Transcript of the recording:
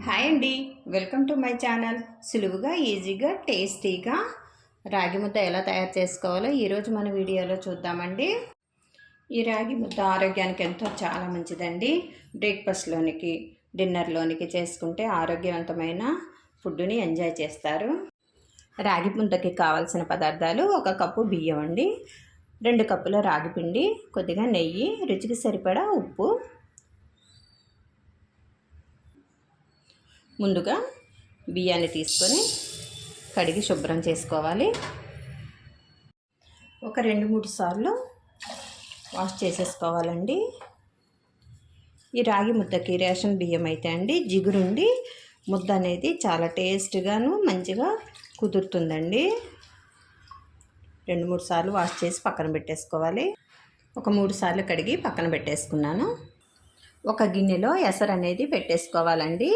Hi అండి, welcome to my channel. సులువుగా ఈజీగా టేస్టీగా రాగి ముద్ద ఎలా తయారు చేసుకోవాలో ఈరోజు మన వీడియోలో చూద్దామండి. ఈ రాగి ముద్ద ఆరోగ్యానికి చాలా మంచిదండి. బ్రేక్ఫాస్ట్లోనికి డిన్నర్లోనికి చేసుకుంటే ఆరోగ్యవంతమైన ఫుడ్ని ఎంజాయ్ చేస్తారు. రాగి ముద్దకి కావాల్సిన పదార్థాలు: 1 కప్పు బియ్యం అండి, 2 కప్పుల రాగి పిండి, కొద్దిగా నెయ్యి, రుచికి సరిపడా ఉప్పు. ముందుగా బియ్యాన్ని తీసుకొని కడిగి శుభ్రం చేసుకోవాలి. ఒక 2-3 సార్లు వాష్ చేసేసుకోవాలండి. ఈ రాగి ముద్దకి రేషన్ బియ్యం అయితే అండి జిగురుండి ముద్ద అనేది చాలా టేస్ట్గాను మంచిగా కుదురుతుందండి. 2-3 సార్లు వాష్ చేసి పక్కన పెట్టేసుకోవాలి. ఒక 3 సార్లు కడిగి పక్కన పెట్టేసుకున్నాను. ఒక గిన్నెలో ఎసరు అనేది పెట్టేసుకోవాలండి.